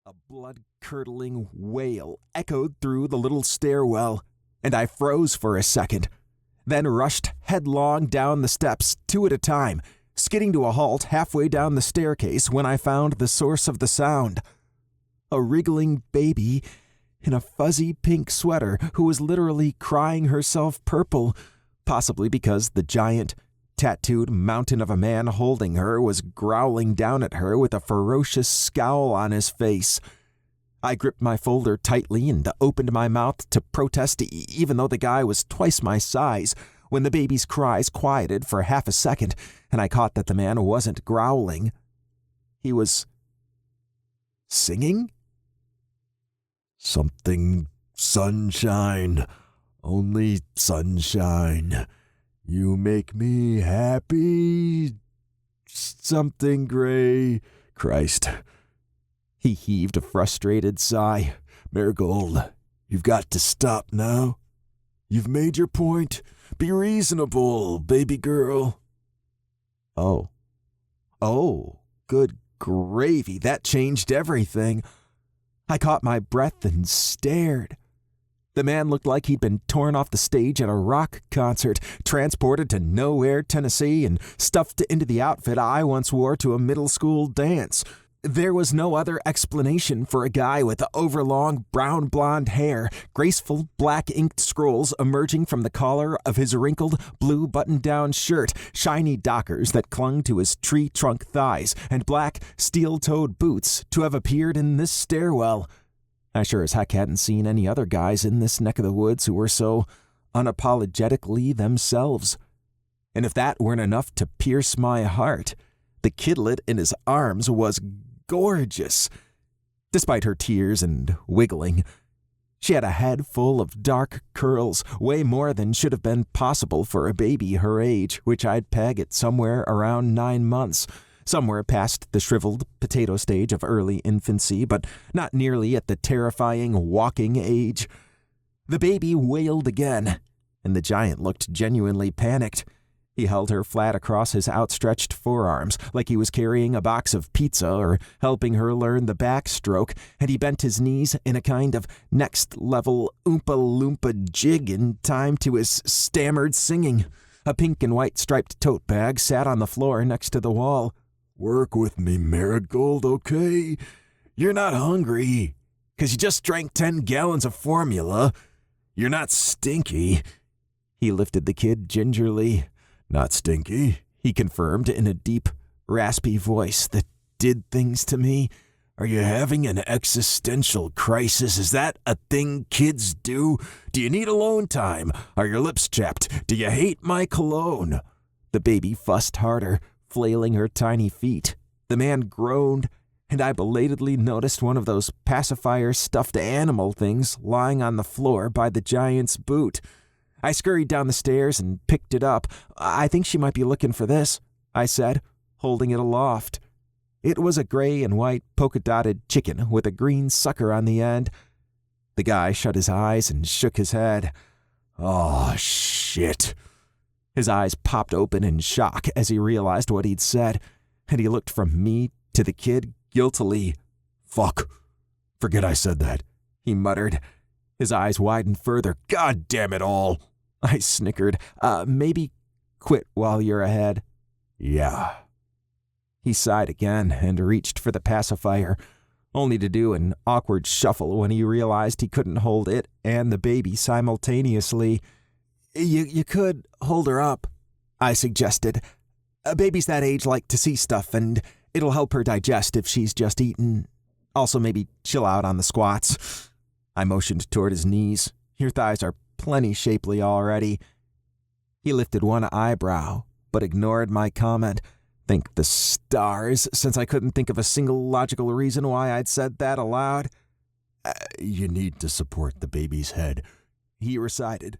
A blood-curdling wail echoed through the little stairwell, and I froze for a second, then rushed headlong down the steps, two at a time, skidding to a halt halfway down the staircase when I found the source of the sound. A wriggling baby in a fuzzy pink sweater who was literally crying herself purple, possibly because the giant, tattooed mountain of a man holding her was growling down at her with a ferocious scowl on his face. I gripped my folder tightly and opened my mouth to protest even though the guy was twice my size, when the baby's cries quieted for half a second and I caught that the man wasn't growling. He was singing? Something sunshine, only sunshine. You make me happy. Something gray. Christ. He heaved a frustrated sigh. Marigold, you've got to stop now. You've made your point. Be reasonable, baby girl. Oh, good gravy. That changed everything. I caught my breath and stared. The man looked like he'd been torn off the stage at a rock concert, transported to Nowhere, Tennessee, and stuffed into the outfit I once wore to a middle school dance. There was no other explanation for a guy with overlong brown blonde hair, graceful black inked scrolls emerging from the collar of his wrinkled blue button-down shirt, shiny dockers that clung to his tree-trunk thighs, and black steel-toed boots to have appeared in this stairwell. I sure as heck hadn't seen any other guys in this neck of the woods who were so unapologetically themselves. And if that weren't enough to pierce my heart, the kidlet in his arms was gorgeous. Despite her tears and wiggling, she had a head full of dark curls, way more than should have been possible for a baby her age, which I'd peg at somewhere around 9 months. Somewhere past the shriveled potato stage of early infancy, but not nearly at the terrifying walking age. The baby wailed again, and the giant looked genuinely panicked. He held her flat across his outstretched forearms, like he was carrying a box of pizza or helping her learn the backstroke, and he bent his knees in a kind of next-level Oompa-Loompa jig in time to his stammered singing. A pink and white striped tote bag sat on the floor next to the wall. Work with me, Marigold, okay? You're not hungry, 'cause you just drank 10 gallons of formula. You're not stinky. He lifted the kid gingerly. Not stinky, he confirmed in a deep, raspy voice that did things to me. Are you having an existential crisis? Is that a thing kids do? Do you need alone time? Are your lips chapped? Do you hate my cologne? The baby fussed harder, flailing her tiny feet. The man groaned, and I belatedly noticed one of those pacifier stuffed animal things lying on the floor by the giant's boot. I scurried down the stairs and picked it up. I think she might be looking for this, I said, holding it aloft. It was a gray and white polka-dotted chicken with a green sucker on the end. The guy shut his eyes and shook his head. Oh, shit. His eyes popped open in shock as he realized what he'd said, and he looked from me to the kid guiltily. Fuck. Forget I said that, he muttered. His eyes widened further. God damn it all. I snickered. Maybe quit while you're ahead. Yeah. He sighed again and reached for the pacifier, only to do an awkward shuffle when he realized he couldn't hold it and the baby simultaneously. You could hold her up, I suggested. Babies that age like to see stuff, and it'll help her digest if she's just eaten. Also maybe chill out on the squats. I motioned toward his knees. Your thighs are plenty shapely already. He lifted one eyebrow, but ignored my comment. Thank the stars, since I couldn't think of a single logical reason why I'd said that aloud. You need to support the baby's head, he recited.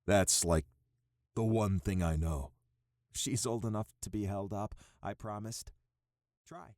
That's like the one thing I know. She's old enough to be held up, I promised. Try.